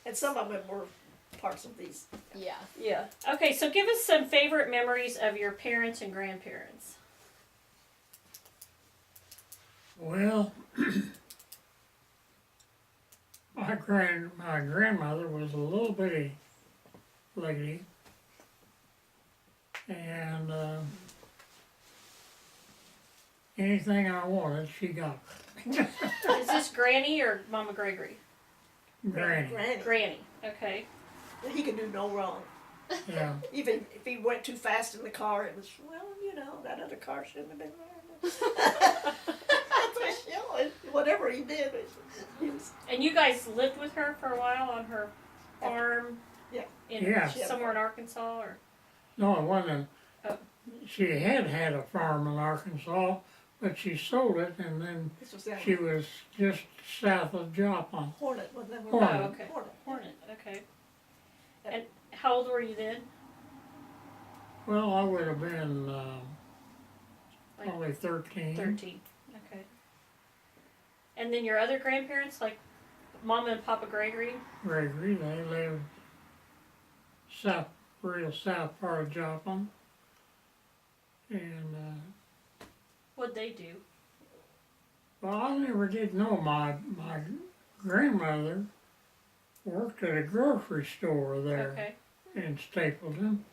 And some of them were parts of these. Yeah. Yeah. Okay, so give us some favorite memories of your parents and grandparents. Well, my grandmother was a little bitty lady, and anything I wanted, she got. Is this Granny or Mama Gregory? Granny. Granny. Okay. He could do no wrong. Yeah. Even if he went too fast in the car, it was, well, you know, that other car shouldn't have been there. You know, whatever he did, he was, And you guys lived with her for a while on her farm? Yeah. Yeah. Somewhere in Arkansas, or? No, it wasn't. Oh. She had a farm in Arkansas, but she sold it, and then this was down she was just south of Joplin. Hornet, wasn't that Hornet. Oh, okay. Hornet. Hornet. Okay. And how old were you then? Well, I would have been Like probably 13. 13. Okay. And then your other grandparents, like Mama and Papa Gregory? Gregory, they lived real south part of Joplin. And, What'd they do? well, I never did know my grandmother worked at a grocery store there Okay. in Stapleton.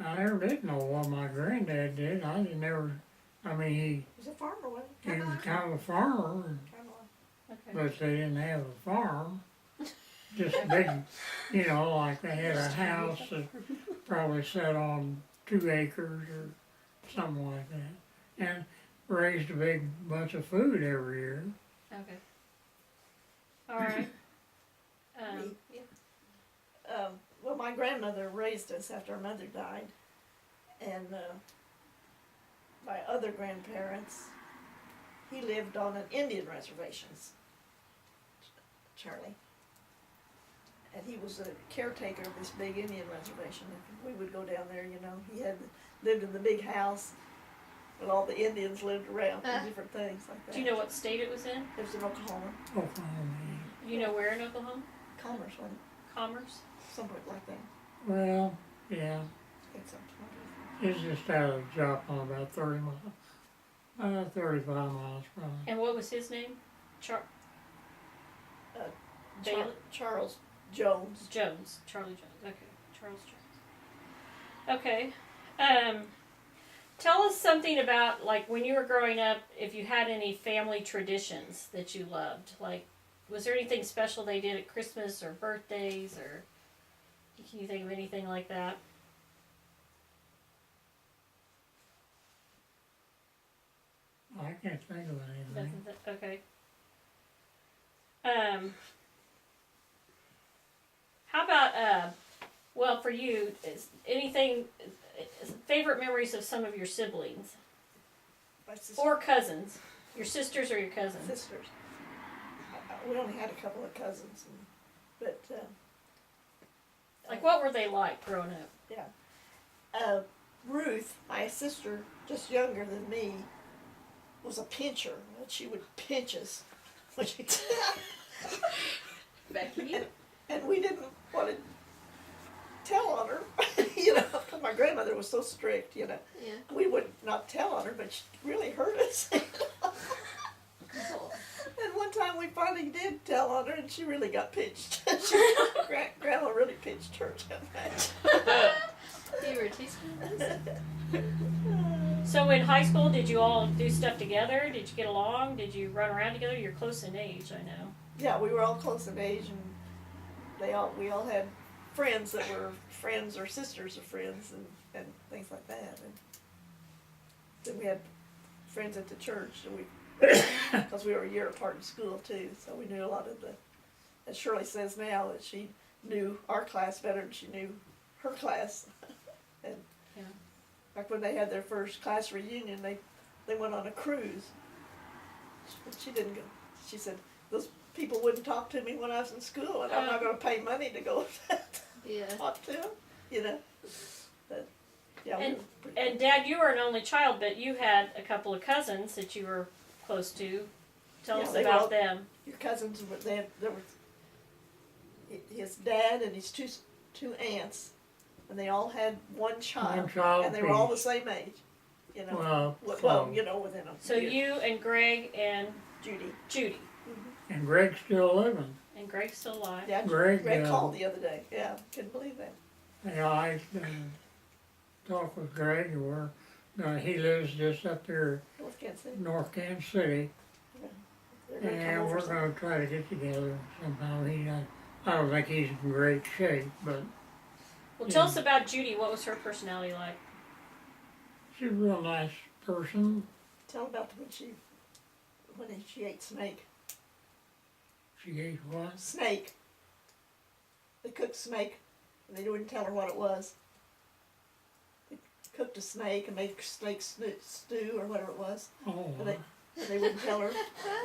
I never did know what my granddad did. I mean, He was a farmer, wasn't he he? was kind of a farmer, Okay. but they didn't have a farm. Just big, you know, like they had a house that probably sat on 2 acres or something like that. And raised a big bunch of food every year. Okay. All right. Well, my grandmother raised us after our mother died, and my other grandparents, he lived on an Indian reservation, Charlie. And he was a caretaker of this big Indian reservation. We would go down there, you know. He had lived in the big house, and all the Indians lived around and different things like that. Do you know what state it was in? It was in Oklahoma, Oklahoma. You know where in Oklahoma? Commerce, wasn't Commerce? it? Somewhere like that. Well, yeah. I think so. It's just out of Joplin, about 30 miles. 35 miles probably. And what was his name? Bailey? Charles Jones. Jones. Charlie Jones. Okay. Charles Jones. Okay. Tell us something about, like, when you were growing up, if you had any family traditions that you loved. Like, was there anything special they did at Christmas or birthdays, or can you think of anything like that? I can't think of anything. Okay. How about, well, for you, is anything, favorite memories of some of your siblings? My sister, Or cousins? Your sisters or your cousins? sisters. We only had a couple of cousins, but Like, what were they like growing up? Ruth, my sister, just younger than me, was a pincher. And she would pinch us. Becky. And we didn't want to tell on her, you know, because my grandmother was so strict, you know. Yeah. We would not tell on her, but she really hurt us. And one time we finally did tell on her, and she really got pinched. Grandma really pinched her that night. You were teasing us? So in high school, did you all do stuff together? Did you get along? Did you run around together? You're close in age, I know. Yeah, we were all close in age, and we all had friends that were friends or sisters of friends and things like that. And then we had friends at the church, and because we were a year apart in school too, so we knew a lot of the. As Shirley says now, that she knew our class better than she knew her class. And Yeah. like when they had their first class reunion, they went on a cruise. But she didn't go. She said those people wouldn't talk to me when I was in school, and I'm not going to pay money to go Yeah. talk to them, you know. But yeah, we were pretty And Dad, you were an only child, but you had a couple of cousins that you were close to. Tell Yeah, us they about were- them. your cousins were there were his dad and his two aunts, and they all had one child, One child and they were all the apiece. same age. You know, Well, well, you know, within a So year. you and Greg and Judy. Judy, and Greg's still living. and Greg's still alive. Yeah, Greg, Greg called the other day. Yeah, couldn't believe that. Yeah, I talked with Greg, and he lives just up there North Kansas City. North Kansas City, They're gonna come and over we're sometime. going to try to get together somehow. I don't think he's in great shape, but Well, tell us about Judy. What was her personality like? she's a real nice person. Tell about when she ate snake. She ate what? Snake. They cooked snake, and they wouldn't tell her what it was. They cooked a snake and made snake stew or whatever it was, Oh, and they wouldn't tell her.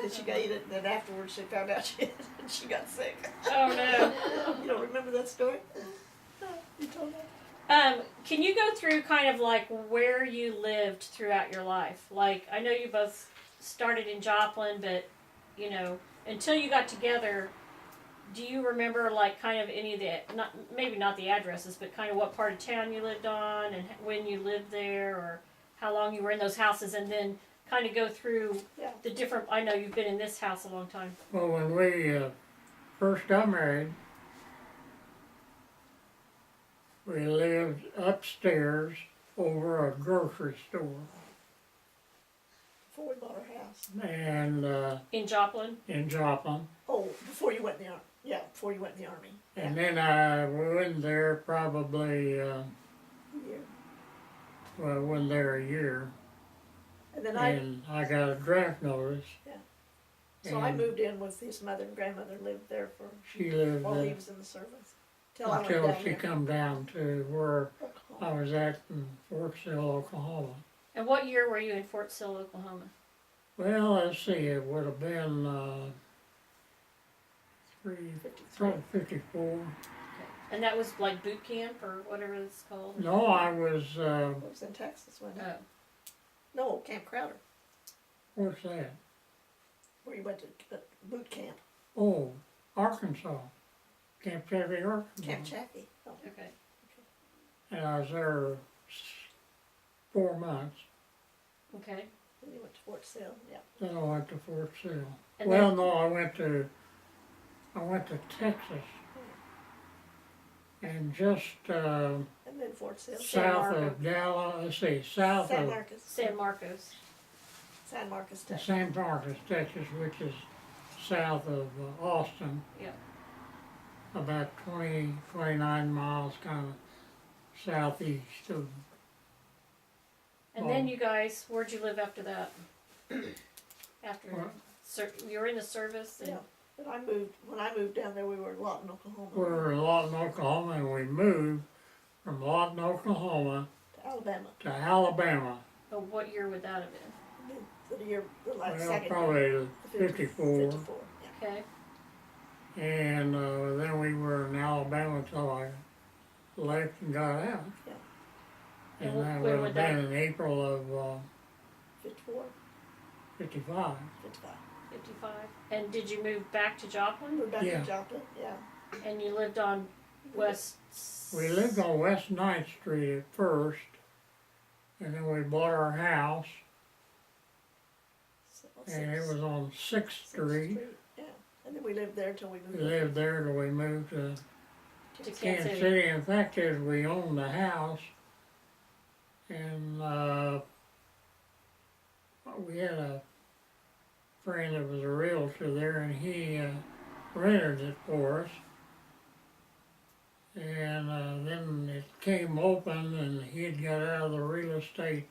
Then she ate it, and then afterwards she found out she and she got sick. Oh no. You don't remember that story? No, you told her. Can you go through kind of like where you lived throughout your life? Like, I know you both started in Joplin, but, you know, until you got together, do you remember like kind of any of the, maybe not the addresses, but kind of what part of town you lived on and when you lived there or how long you were in those houses, and then kind of go through Yeah. the different, I know you've been in this house a long time. well, when we first got married, we lived upstairs over a grocery store, Before we bought our house. and In Joplin? in Joplin. Oh, before you went in the army. Yeah, before you went in the army. And then we went there probably, Yeah. well, I wasn't there a year, And then and I got a draft notice. So I and moved in with his mother and grandmother, lived there for She lived while he was in the service. Till I went until down she there. come down to where I Oklahoma. was at in Fort Sill, Oklahoma. And what year were you in Fort Sill, Oklahoma? Well, let's see, it would have been 53. 54. And that was like boot camp or whatever it's called? No, I was, It was in Texas, wasn't it? Oh. No, Camp Crowder, what's that? where you went to boot camp. Oh, Arkansas, Camp Chaffee, Arkansas. Camp Chaffee. Oh. Okay. And I was there 4 months. Okay. Then you went to Fort Sill, yeah. Then I went to Fort Sill. And Well, then, no, I went to Texas, and just And then Fort Sill. south Marcos. of Dallas. Let's see, south San of Marcos. San Marcos. San Marcos, Texas. San Marcos, Texas, which is south of Austin. Yeah. About 29 miles, kind of southeast of. And then you guys, where'd you live after that? After What? you were in the service? And, Yeah. But when I moved down there, we were in Lawton, Oklahoma. We were in Lawton, Oklahoma, and we moved from Lawton, Oklahoma To Alabama. to Alabama. Oh, what year would that have been? The year, the like Well, second probably year. 54. 54, yeah. Okay. And then we were in Alabama till I left and got out. Yeah. And And that when would would have that- been in April of 54, 55. 55. 55. And did you move back to Joplin? We're back Yeah. in Joplin, yeah. And you lived on West... We lived on West 9th Street at first, and then we bought our house, and it was on 6th Street. Yeah, and then we lived there until we We moved. lived there till we moved to To Kansas Kansas Kansas City. City. In fact, as we owned the house, and we had a friend that was a realtor there, and he rented it for us. And then it came open, and he had got out of the real estate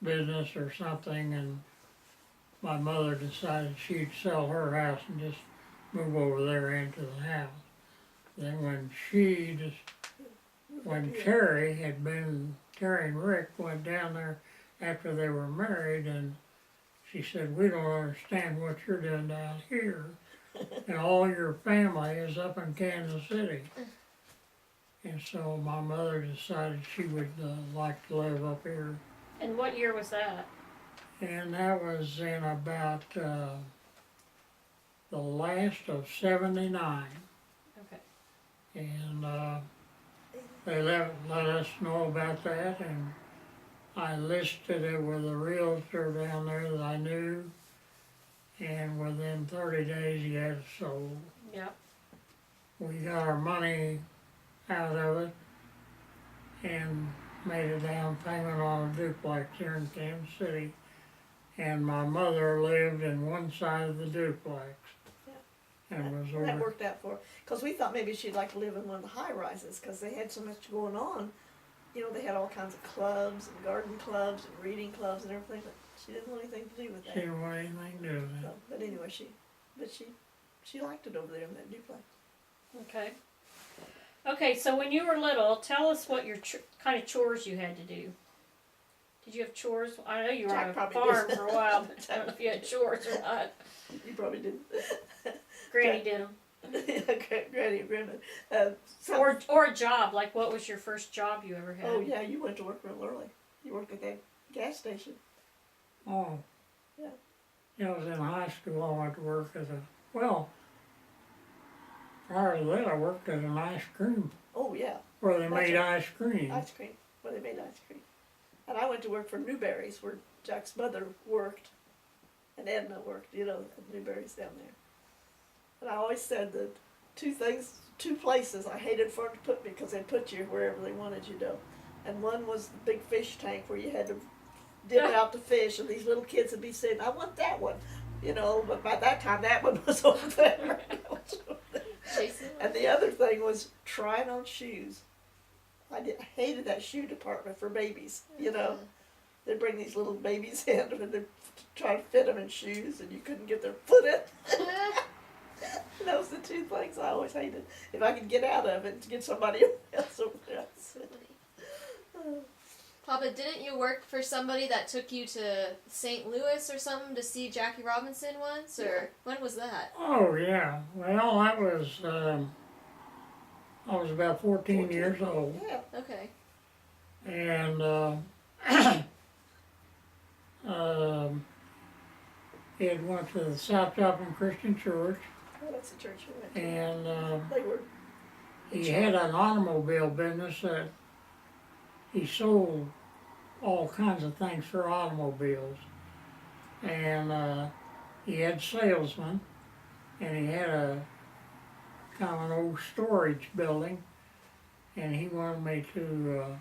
business or something, and my mother decided she'd sell her house and just move over there into the house. Then when Terry and Rick went down there after they were married, and she said, "We don't understand what you're doing down here, and all your family is up in Kansas City." And so my mother decided she would like to live up here. And what year was that? And that was in about the last of '79. Okay. And they let us know about that, and I listed it with a realtor down there that I knew, and within 30 days he had it sold. Yep. We got our money out of it and made a down payment on a duplex here in Kansas City. And my mother lived in one side of the duplex. And was That over. worked out for her, because we thought maybe she'd like to live in one of the high rises, because they had so much going on. You know, they had all kinds of clubs and garden clubs and reading clubs and everything, but she didn't want anything to do with She that. didn't want anything to do with it. So, but anyway, she liked it over there in that duplex. Okay. Okay, so when you were little, tell us what your kind of chores you had to do. Did you have chores? I know you were Jack on a probably farm did. for a while, but I don't know if you had chores or not. You probably didn't. Granny did them. Granny and Grandma. Or a job, like what was your first job you ever had? Oh yeah, you went to work real early. You worked at that gas station. Oh. Yeah. Yeah, I was in high school. I went to work as prior to that, I worked at an ice cream Oh yeah, where they That's made right. ice cream. ice cream. Well, they made ice cream. And I went to work for Newberry's, where Jack's mother worked, and Edna worked. You know, at Newberry's down there. And I always said that two places I hated for them to put me, because they'd put you wherever they wanted you to. And one was the big fish tank where you had to dip out the fish, and these little kids would be saying, "I want that one," you know. But by that time, that one was over there. Jason? And the other thing was trying on shoes. I hated that shoe department for babies. You know, they'd bring these little babies in and they'd try to fit them in shoes, and you couldn't get their foot in. Those were the two things I always hated. If I could get out of it and get somebody else over there. Papa, didn't you work for somebody that took you to St. Louis or something to see Jackie Robinson once? Or when was that? Oh yeah. Well, that was I was about 14 years old, Yeah. Okay. and he had went to the South Joplin Christian Church, Well, that's the church we went to. and They were. he had an automobile business that he sold all kinds of things for automobiles, and he had salesmen, and he had a kind of an old storage building, and he wanted me to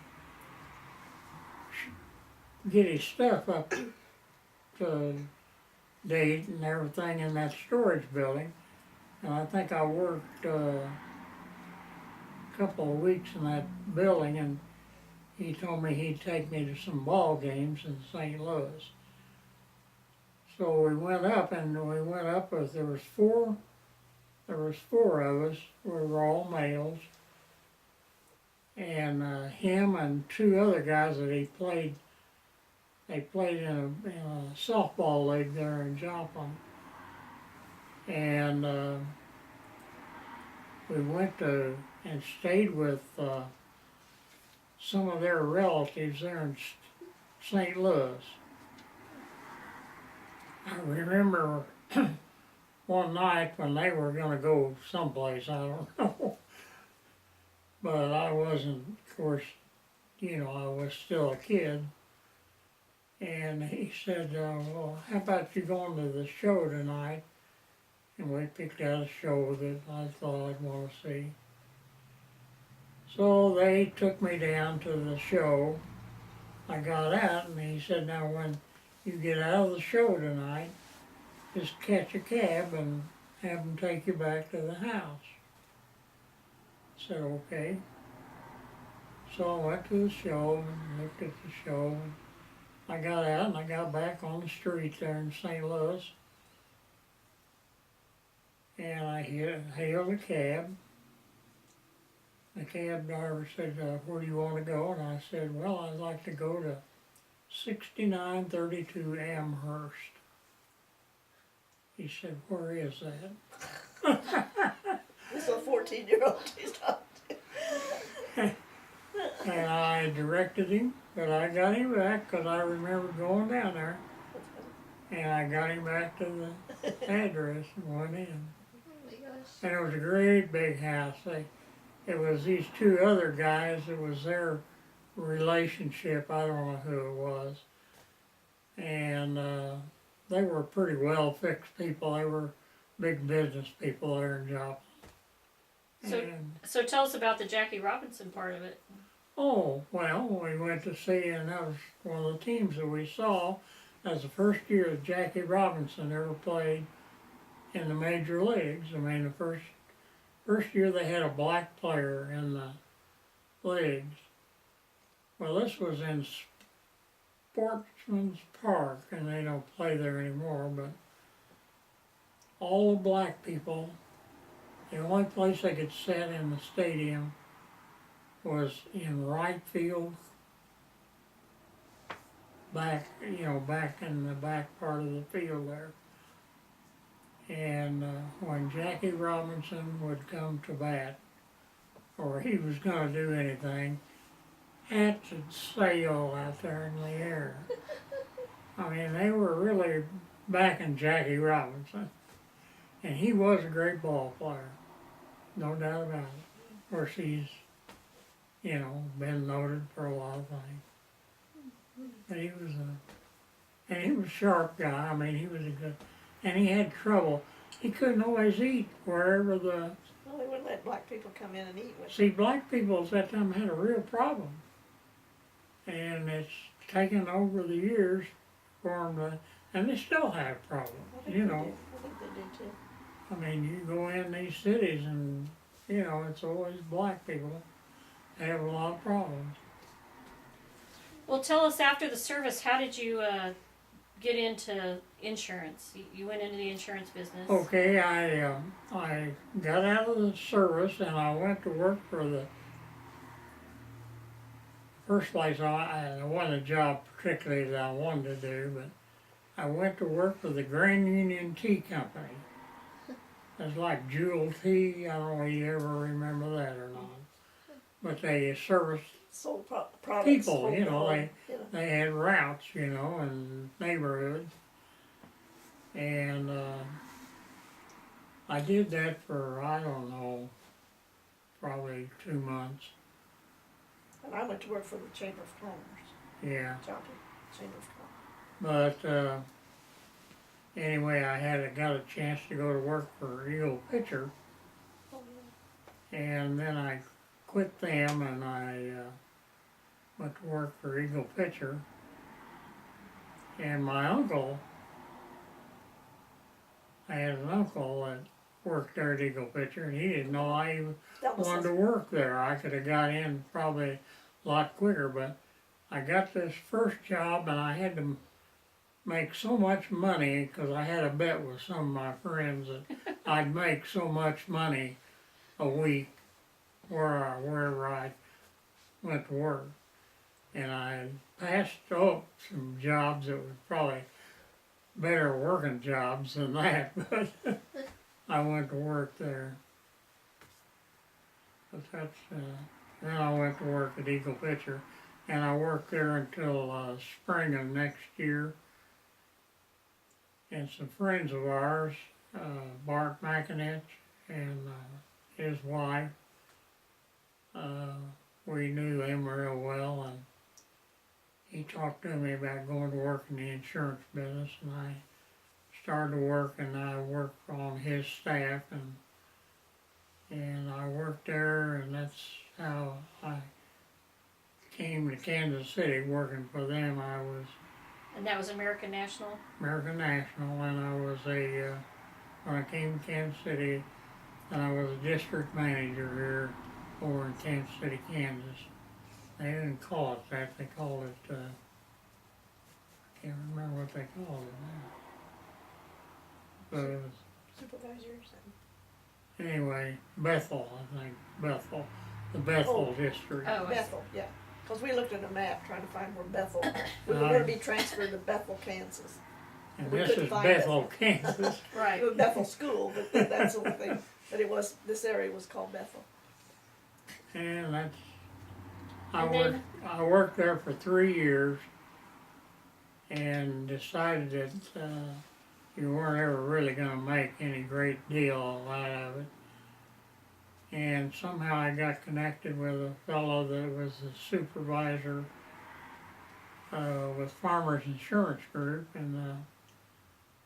get his stuff up to date and everything in that storage building. And I think I worked a couple of weeks in that building, and he told me he'd take me to some ball games in St. Louis. So we went up, with there was four of us. We were all males, and him and two other guys that he played. They played in a softball league there in Joplin, and we went to and stayed with some of their relatives there in St. Louis. I remember one night when they were going to go someplace, I don't know, but I wasn't, of course, I was still a kid. And he said, well, how about you going to the show tonight? And we picked out a show that I thought I'd want to see. So they took me down to the show. I got out, and he said, now when you get out of the show tonight, just catch a cab and have them take you back to the house. I said, okay. So I went to the show and looked at the show. And I got out and I got back on the street there in St. Louis. And I hailed a cab. The cab driver said, where do you want to go? And I said, well, I'd like to go to 6932 Amherst. He said, where is that? This is a 14-year-old he's talking to. And I directed him, but I got him back because I remember going down there. And I got him back to the address and went in. Oh my gosh. And it was a great big house. it was these two other guys, it was their relationship, I don't know who it was. And they were pretty well fixed people, they were big business people there in Joplin. So- And, So tell us about the Jackie Robinson part of it. oh, well, we went to see, and that was one of the teams that we saw. That was the first year that Jackie Robinson ever played in the major leagues. I mean, the first year they had a black player in the leagues. Well, this was in Sportsman's Park, and they don't play there anymore, but all the black people, the only place they could sit in the stadium was in right field, back in the back part of the field there. And when Jackie Robinson would come to bat, or he was going to do anything, hats would sail out there in the air. I mean, they were really backing Jackie Robinson. And he was a great ball player, no doubt about it. Of course, he's, been noted for a lot of things. But he was a sharp guy. I mean, he was a good, and he had trouble. He couldn't always eat wherever the, Well, they wouldn't let black people come in and eat with them. see, black people at that time had a real problem. And it's taken over the years for them to, and they still have problems, I think they do. I think they do too. I mean, you go in these cities and, it's always black people. They have a lot of problems. Well, tell us after the service, how did you get into insurance? You went into the insurance business. Okay, I got out of the service and I went to work for the first place. I wasn't a job particularly that I wanted to do, but I went to work for the Grand Union Tea Company. It's like Jewel Tea. I don't know if you ever remember that or not. But they serviced Sold products. people, sold on, they had routes, and neighborhoods. And I did that for, I don't know, probably 2 months. And I went to work for the Chamber of Commerce, Yeah. Joplin Chamber of Commerce. But anyway, I got a chance to go to work for Eagle Pitcher. Oh, yeah. And then I quit them and I went to work for Eagle Pitcher. And my uncle, I had an uncle that worked there at Eagle Pitcher, and he didn't know I even That was wanted to work there. I could have got in probably a lot quicker, but I got this first job and I had to make so much money because I had a bet with some of my friends that I'd make so much money a week wherever I went to work. And I passed up some jobs that were probably better working jobs than that, but I went to work there. But that's, then I went to work at Eagle Pitcher, and I worked there until spring of next year. And some friends of ours, Bart McInich and his wife, we knew him real well, and he talked to me about going to work in the insurance business, and I started to work, and I worked on his staff, and I worked there, and that's how I came to Kansas City working for them. I was And that was American National? American National, and I was when I came to Kansas City, and I was a district manager here over in Kansas City, Kansas. They didn't call it that, they called it, I can't remember what they called it now. But it was, supervisors and anyway, Bethel, I think, Bethel, the Bethel district. Oh, I see. Bethel, yeah. Because we looked at a map trying to find where Bethel, we were going to be transferred to Bethel, Kansas. And we this couldn't is find Bethel, Kansas. Right. It was Bethel School, but that's the only thing. But it was, this area was called Bethel. And that's, And then- I worked there for 3 years and decided that you weren't ever really going to make any great deal out of it. and somehow I got connected with a fellow that was the supervisor with Farmers Insurance Group, and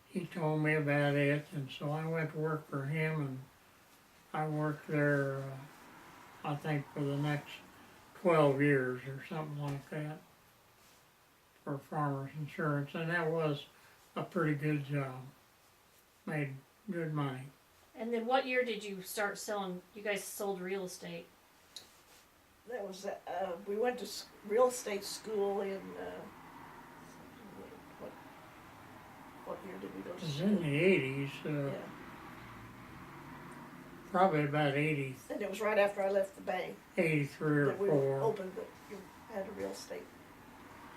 he told me about it, and so I went to work for him, and I worked there, I think, for the next 12 years or something like that for Farmers Insurance, and that was a pretty good job. Made good money. And then what year did you start selling? You guys sold real estate. That was, we went to real estate school in, what year did we go It to was school? in the 80s, Yeah, probably about 80, and it was right after I left the bank 83 or that we 4. opened, you had a real estate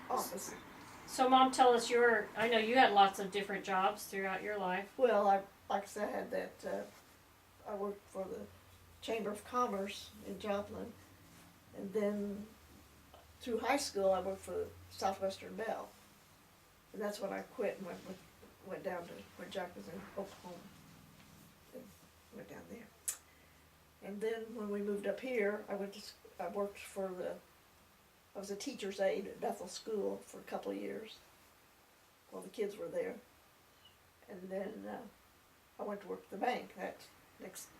office. So Mom, tell us I know you had lots of different jobs throughout your life. Well, like I said, I had that, I worked for the Chamber of Commerce in Joplin, and then through high school I worked for Southwestern Bell, and that's when I quit and went down to where Jack was in Oklahoma, and went down there. And then when we moved up here, I worked for I was a teacher's aide at Bethel School for a couple of years while the kids were there. And then I went to work at the bank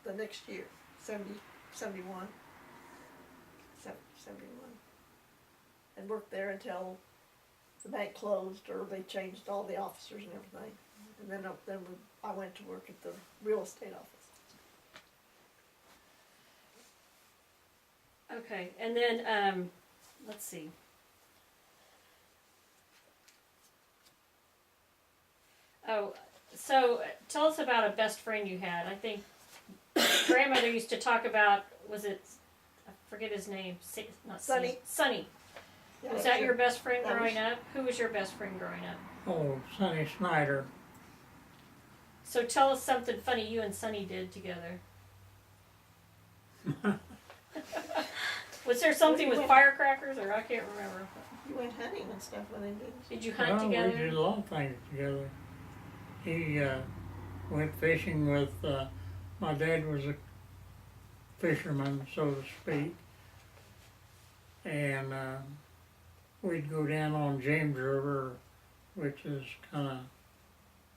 the next year, 71, and worked there until the bank closed or they changed all the officers and everything. And then I went to work at the real estate office. Okay, and then let's see. Oh, so tell us about a best friend you had. I think grandmother used to talk about, I forget his name, not Sonny. Sonny. Yeah, Was that your best friend that was- growing up? Who was your best friend growing up? Oh, Sonny Snyder. So tell us something funny you and Sonny did together. Was there something with firecrackers, or I can't remember. You went hunting and stuff with him, didn't you? Did you hunt Well, together? we did a lot of things together. He went fishing with, my dad was a fisherman, so to speak. And we'd go down on James River, which is kind of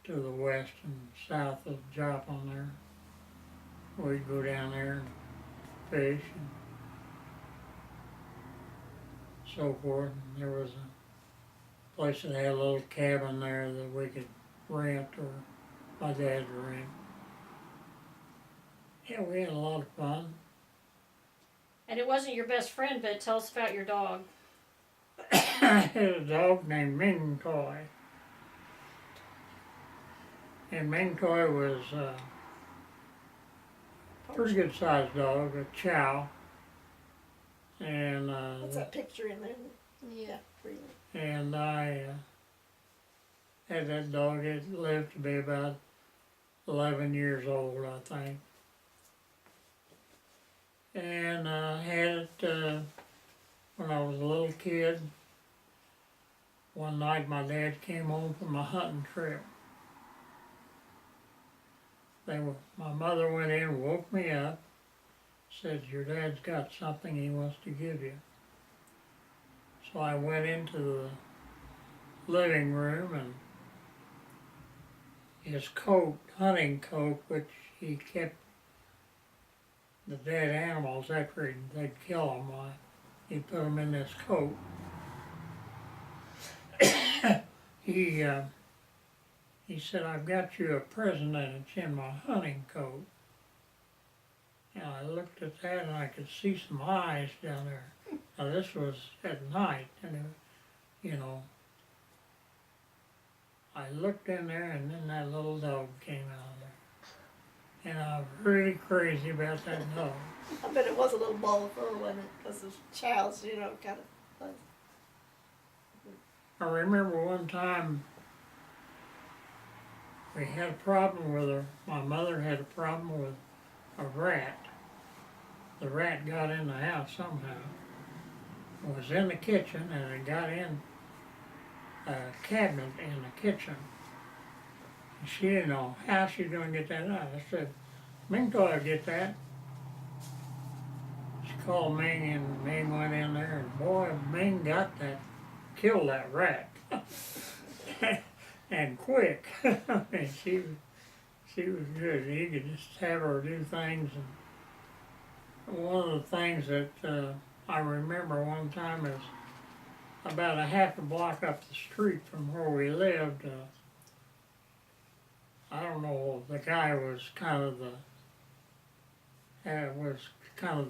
to the west and south of Joplin there. We'd go down there and fish and so forth. And there was a place that had a little cabin there that we could rent, or my dad would rent. Yeah, we had a lot of fun. And it wasn't your best friend, but tell us about your dog. I had a dog named Ming Toy. And Ming Toy was a pretty good sized dog, a chow. And What's that picture in there? Yeah. Really. and I had that dog. It lived to be about 11 years old, I think. And had it when I was a little kid. One night my dad came home from a hunting trip. My mother went in, woke me up, said, "Your dad's got something he wants to give you." So I went into the living room, and his coat, hunting coat, which he kept the dead animals after they'd kill them, he put them in this coat. He said, "I've got you a present and it's in my hunting coat." And I looked at that and I could see some eyes down there. Now this was at night, and I looked in there, and then that little dog came out of there. And I was really crazy about that dog. I bet it was a little ball of fur, wasn't it? Because of chows, kind of. I remember one time we had a problem with my mother had a problem with a rat. The rat got in the house somehow. It was in the kitchen, and it got in a cabinet in the kitchen. And she didn't know how she was going to get that out. I said, "Minko will get that." called Ming, and Ming went in there, and boy, Ming killed that rat. And quick. And she was good. He could just have her do things. And one of the things that I remember one time is about a half a block up the street from where we lived. I don't know. The guy was kind of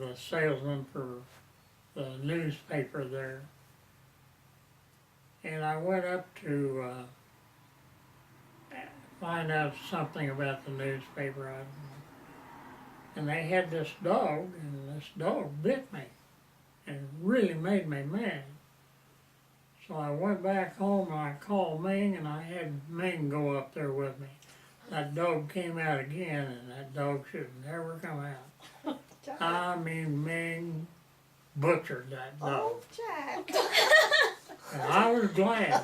the salesman for the newspaper there. And I went up to find out something about the newspaper, and they had this dog, and this dog bit me, and it really made me mad. So I went back home and I called Ming, and I had Ming go up there with me. That dog came out again, and that dog should never come out. Jack. I mean, Ming butchered that dog, Oh, Jack. and I was glad.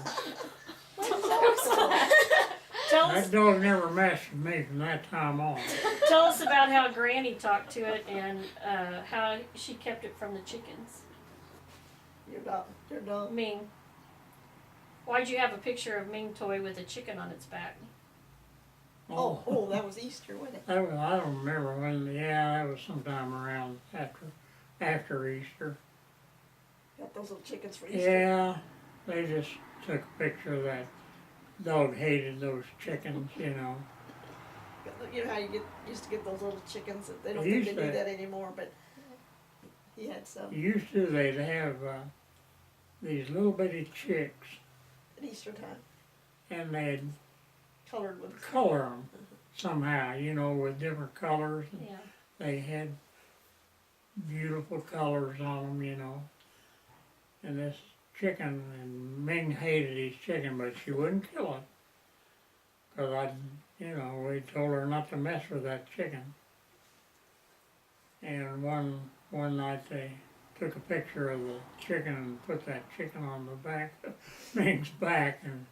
Tell That us, dog never messed with me from that time on. tell us about how Granny talked to it and how she kept it from the chickens. Your dog. Ming. Why'd you have a picture of Ming toy with a chicken on its back? Oh, that was Easter, wasn't it? I don't remember when. Yeah, that was sometime around after Easter. Got those little chickens for Easter. Yeah, they just took a picture of that. Dog hated those chickens, you know. You know how used to get those little chickens? They don't They think used they do to. that anymore, but he had some Used to, they'd have these little bitty chicks, at Easter time, and they'd colored with. color them somehow, you know, with different colors. And Yeah. they had beautiful colors on them, you know. And this chicken, and Ming hated his chicken, but she wouldn't kill it. Because we told her not to mess with that chicken. And one night they took a picture of the chicken and put that chicken on the back of Ming's back, and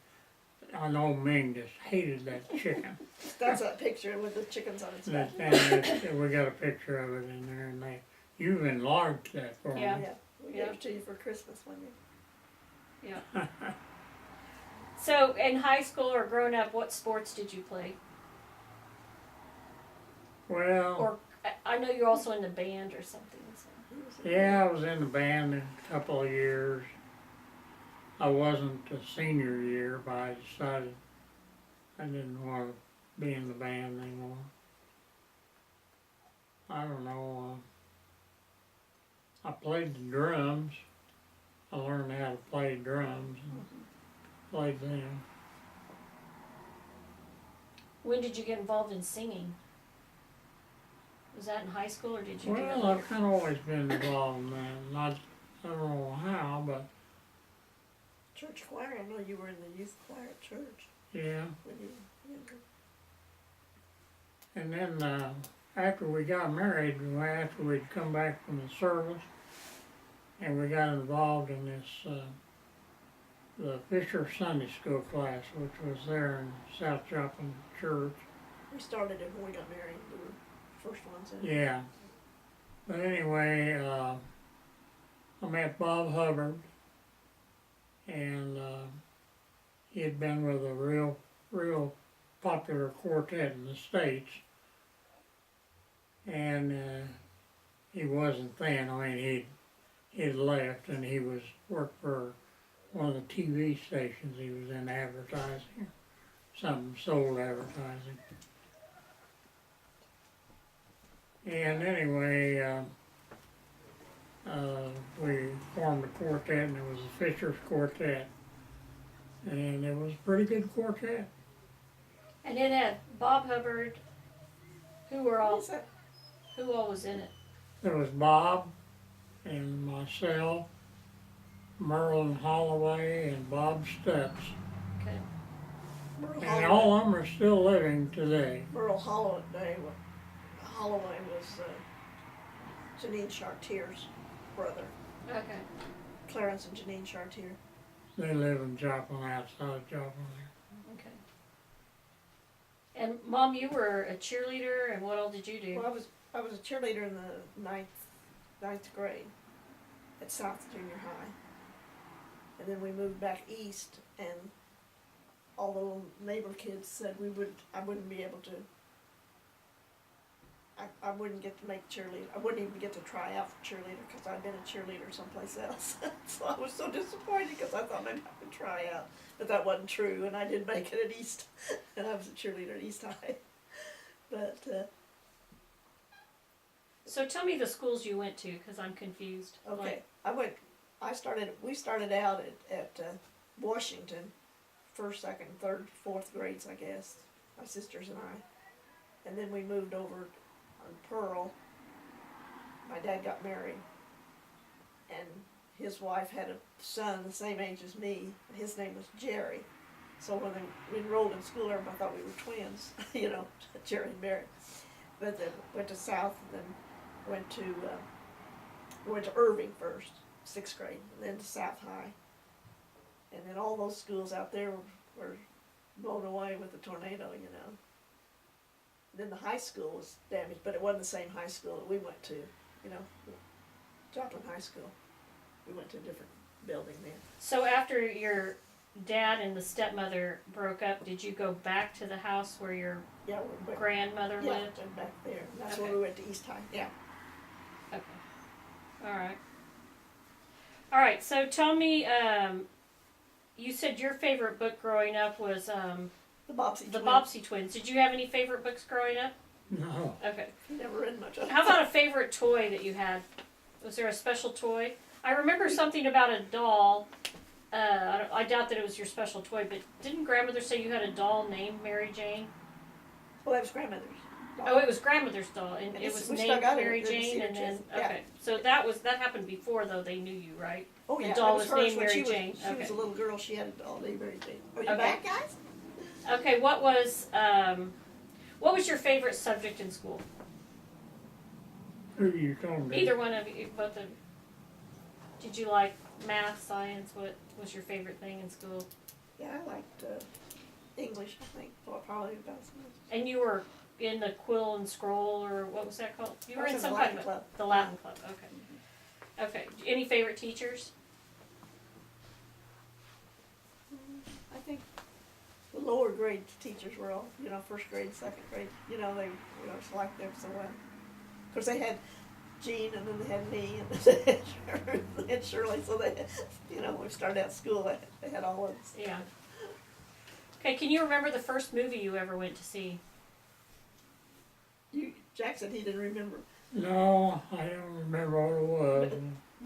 I know Ming just hated that chicken. That's that picture with the chickens on its back. And we got a picture of it in there, and you've enlarged that for Yeah. me. Yeah, we Yeah. gave it to you for Christmas one year. Yeah. So, in high school or growing up, what sports did you play? Well, Or I know you're also in the band or something. So. yeah, I was in the band a couple of years. I wasn't a senior year, but I decided I didn't want to be in the band anymore. I don't know. I played the drums. I learned how to play drums and played them. When did you get involved in singing? Was that in high school or did you do it Well, later? I've kind of always been involved in that. Not, I don't know how, but Church choir. I know you were in the youth choir at church yeah. when you were younger. And then after we got married, after we'd come back from the service, and we got involved in this, the Fisher Sunday School class, which was there in South Joplin Church. We started it when we got married. We were the first ones in. Yeah. But anyway, I met Bob Hubbard, and he had been with a real popular quartet in the States. And he wasn't then. I mean, he'd left, and he worked for one of the TV stations. He was in advertising, something sold advertising. And anyway, we formed a quartet, and it was the Fisher's Quartet, and it was a pretty good quartet. And it had Bob Hubbard. Who all was in it? There was Bob and myself, Merlin Holloway, and Bob Stutz. Okay. Merle And all of them are still living today. Holloway was Janine Chartier's brother. Okay. Clarence and Janine Chartier. They live in Joplin, outside Joplin. Okay. And Mom, you were a cheerleader, and what all did you do? Well, I was a cheerleader in the ninth ninth grade at South Junior High. And then we moved back east, and all the little neighbor kids said I wouldn't be able to, I wouldn't get to make cheerleader. I wouldn't even get to try out for cheerleader because I'd been a cheerleader someplace else. So I was so disappointed because I thought maybe I would try out. But that wasn't true, and I did make it at East, and I was a cheerleader at East High. But, So tell me the schools you went to, because I'm confused. okay, we started out at Washington, first, second, third, fourth grades, I guess, my sisters and I. And then we moved over on Pearl. My dad got married, and his wife had a son the same age as me, and his name was Jerry. So when we enrolled in school, everybody thought we were twins, you know, Jerry and Mary. But then went to South, and then went to Irving first, 6th grade, and then to South High. And then all those schools out there were blown away with the tornado, you know. Then the high school was damaged, but it wasn't the same high school that we went to, you know, Joplin High School. We went to a different building then. So after your dad and the stepmother broke up, did you go back to the house where your Yeah, we grandmother yeah, lived? and back there. And that's Okay. where we went to East High. Yeah. Okay. All right. All right. So tell me, you said your favorite book growing up was The Bobbsey the twins. Bobbsey Twins. Did you have any favorite books growing up? No. Okay. Never read much of it. How about a favorite toy that you had? Was there a special toy? I remember something about a doll. I doubt that it was your special toy, but didn't grandmother say you had a doll named Mary Jane? Well, that was grandmother's. Oh, it was grandmother's doll, and And it it's- was we named stuck out Mary in the Jane, cedar and then chest. Yeah. okay, so that happened before though they knew you, right? Oh The yeah, doll it was hers named when Mary she was, Jane. She Okay. was a little girl. She had a doll named Mary Jane. Are you Okay. back, guys? Okay, what was your favorite subject in school? Who you talking to? Either one of you, both of you. Did you like math, science? What was your favorite thing in school? Yeah, I liked English. I think probably about as much. And you were in the Quill and Scroll, or what was that called? You I were was in in some the kind Latin of club. the Latin club. Okay. Okay. Any favorite teachers? I think the lower grade teachers were all, you know, first grade, second grade. You know, they just liked them so well. Of course, they had Jean, and then they had me, and then they had Shirley. So they, you know, when we started out school, they had all of us. Yeah. Okay. Can you remember the first movie you ever went to see? Jack said he didn't remember. No, I don't remember what it was.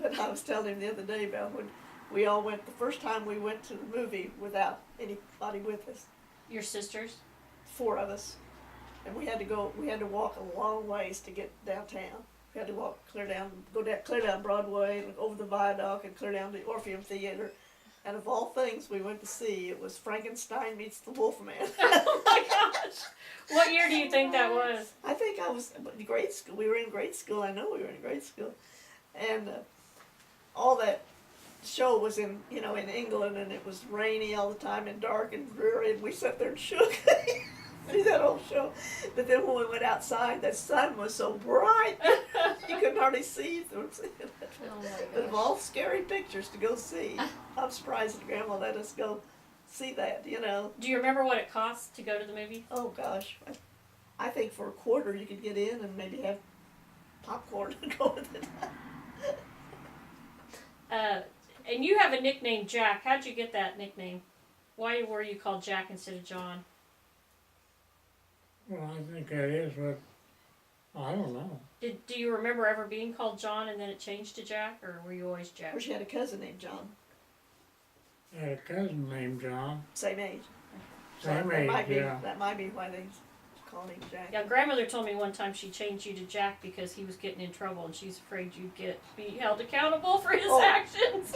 But I was telling him the other day about when we all went, the first time we went to the movie without anybody with us, Your sisters? 4 of us. And we had to walk a long ways to get downtown. We had to walk clear down Broadway, and over the viaduct, and clear down to the Orpheum Theater. And of all things we went to see, it was Frankenstein meets the Wolfman. Oh my gosh! What year do you think that was? I think I was in grade school. We were in grade school. I know we were in grade school. And all that show was in England, and it was rainy all the time and dark and dreary, and we sat there and shook through that whole show. But then when we went outside, the sun was so bright, you couldn't hardly see through it. Oh my But of gosh. all scary pictures to go see, I'm surprised that Grandma let us go see that, you know. Do you remember what it cost to go to the movie? Oh gosh, I think for a quarter you could get in and maybe have popcorn and go with it. And you have a nickname, Jack. How'd you get that nickname? Why were you called Jack instead of John? Well, I think that is what, I don't know. Do you remember ever being called John and then it changed to Jack, or were you always Of Jack? course, she had a cousin named John, I had a cousin named John. same age. Same that age, might be, yeah. That might be why they called him Jack. Yeah, grandmother told me one time she changed you to Jack because he was getting in trouble and she's afraid you'd be held accountable for his Oh. actions.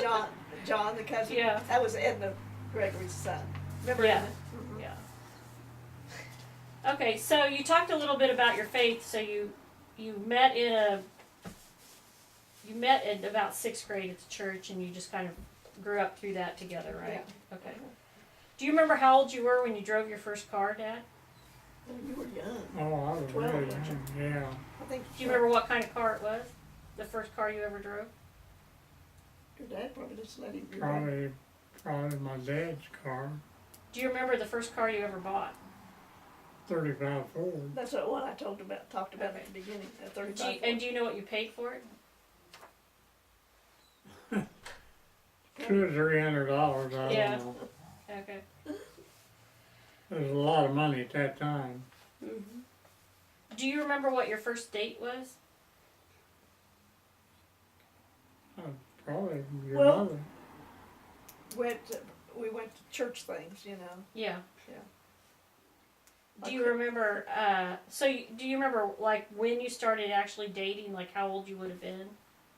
John, the cousin. Yeah. That was Edna, Gregory's son. Remember Yeah. Edna? Mhm. Yeah. Okay, so you talked a little bit about your faith. So you met in about 6th grade at the church, and you just kind of grew up through that together, right? Yeah. Okay. Do you remember how old you were when you drove your first car, Dad? Oh, you were young. Oh, I was 12, really weren't you? young, yeah. I think. Do you remember what kind of car it was? the first car you ever drove? Your dad probably just let him. Your dad- Probably my dad's car, Do you remember the first car you ever bought? 35 Ford. That's what one I talked about Okay. at the beginning. At Do 35. you, and do you know what you paid for it? $200 or $300, I Yeah. don't know. Okay. It was a lot of money at that time. Mm-hmm. Do you remember what your first date was? Probably your Well- mother. We went to church things, you know. Yeah. Yeah. Do you remember? Do you remember like when you started actually dating? Like how old you would have been?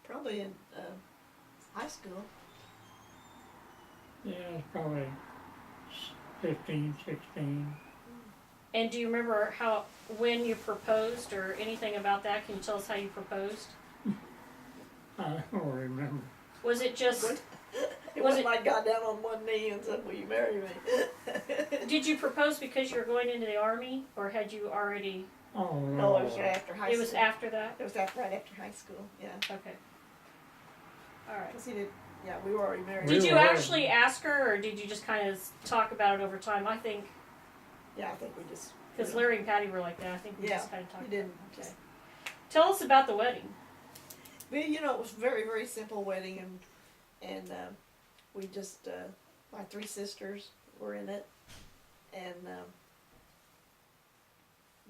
Probably in high school. Yeah, it was probably 15, 16. And do you remember when you proposed or anything about that? Can you tell us how you proposed? I don't remember. Was it just? What? It Was wasn't it- like got down on one knee and said, "Will you marry me?" Did you propose because you were going into the army, or had you already? Oh, no. No, it was right after high It school. was after that. It was right after high school. Yeah. Okay. All right. 'Cause he did. Yeah, we were already married. We Did you were. actually ask her, or did you just kind of talk about it over time? I think Yeah, I think we just. because Larry and Patty were like that. I think we Yeah, just kind of talked. We didn't. Okay. Just, Tell us about the wedding. it was a very, very simple wedding, and we just my three sisters were in it, and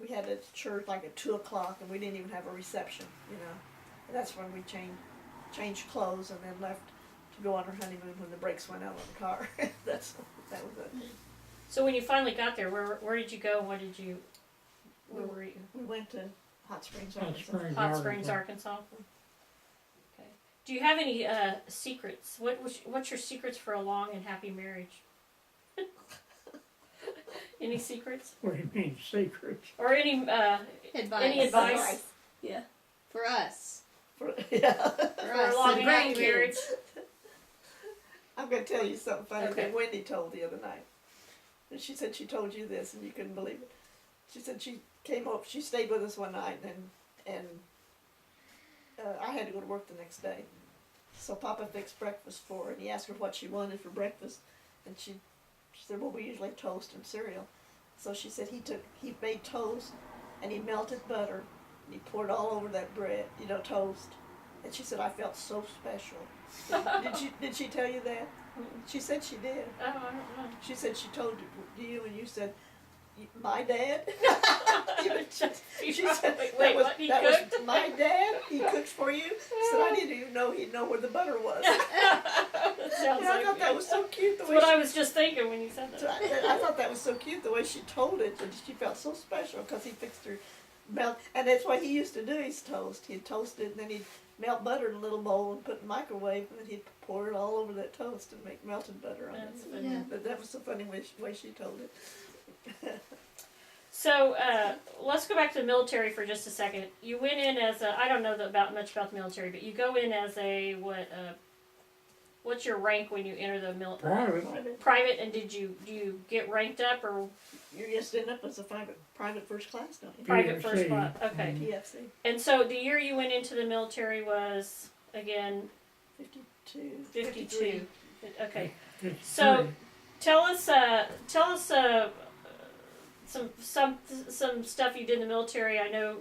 we had it at church like at 2:00, and we didn't even have a reception, you know. And that's when we changed clothes and then left to go on our honeymoon when the brakes went out on the car. that was it. So when you finally got there, where did you go? Where were you? We went to Hot Springs, Hot Arkansas. Springs, Hot Springs, Arkansas. Okay. Do you have any secrets? What's your secrets for a long and happy marriage? Any secrets? What do you mean, secrets? Or any Advice. Any advice? Yeah. For us. Yeah. For for a us. long and and happy grandkids. marriage? I'm going to tell you something funny Okay. that Wendy told the other night. And she said she told you this and you couldn't believe it. She said she came up, she stayed with us one night and I had to go to work the next day. So Papa fixed breakfast for her and he asked her what she wanted for breakfast. And she said, well, we usually toast and cereal. So she said he made toast and he melted butter and he poured all over that bread, toast. And she said, I felt so special. Did she tell you that? She said she did. Oh, I don't know. She said she told you and you said, my dad? she said, Wait, what? He that cooked? was my dad? He cooked for you? Said, I didn't even know he'd know where the butter was. Sounds And I like thought that me. was so cute the That's way what she I was just thinking when you said so that. I thought that was so cute the way she told it, and she felt so special because he fixed her melt, and that's what he used to do. He's toast. He'd toast it, and then he'd melt butter in a little bowl and put it in the microwave, and then he'd pour it all over that toast and make melted butter on That's it. funny. Yeah. But that was so funny way she told it. So let's go back to the military for just a second. You went in as I don't know much about the military, but you go in as what's your rank when you enter the military? Private. Private, and do you get ranked up or You're just end up as a private first class, don't you? private PFC. first class? Okay. PFC, And so the year you went into the military was again 52, 52. Okay. It's So- free. Tell us some stuff you did in the military. I know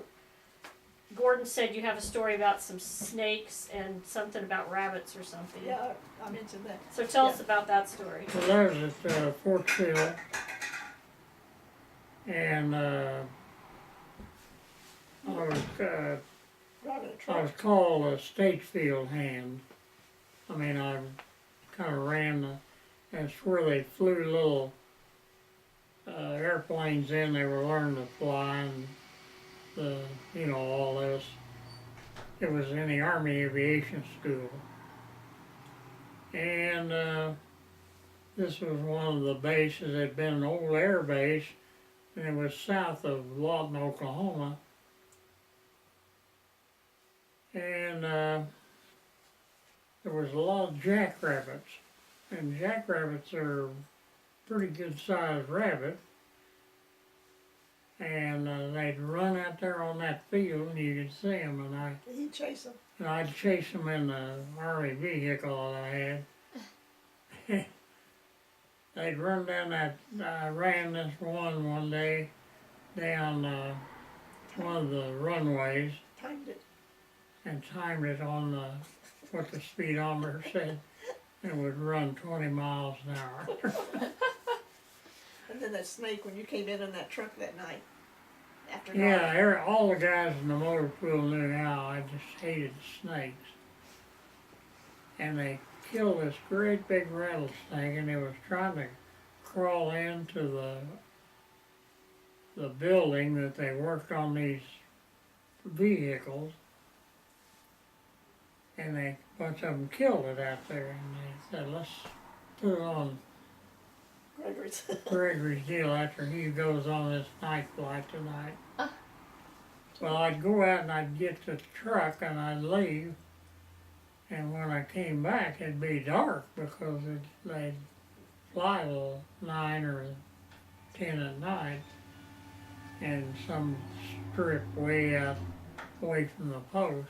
Gordon said you have a story about some snakes and something about rabbits or something. Yeah, I mentioned that. So tell us about that story. So that was at Fort Sill, and I was Driving a I truck. was called a state field hand. I mean, I kind of ran that's where they flew little airplanes in. They were learning to fly and all this. It was in the Army Aviation School, and this was one of the bases. It had been an old air base, and it was south of Lawton, Oklahoma. And there was a lot of jackrabbits, and jackrabbits are pretty good sized rabbit. and they'd run out there on that field, and you could see them, He'd chase them. and I'd chase them in the army vehicle that I had. They'd run down that. I ran this one day down one of the runways Timed it. and timed it on what the speedometer said. It would run 20 miles an hour. And then that snake, when you came in that truck that night, after Yeah, dark. all the guys in the motor pool knew how I just hated snakes. And they killed this great big rattlesnake, and it was trying to crawl into the building that they worked on these vehicles. And a bunch of them killed it out there, and they said, let's put it on Gregory's. Gregory's deal after he goes on this night flight tonight. Well, I'd go out and I'd get the truck and I'd leave, and when I came back it'd be dark because they'd fly till 9 or 10 at night in some strip way out away from the post.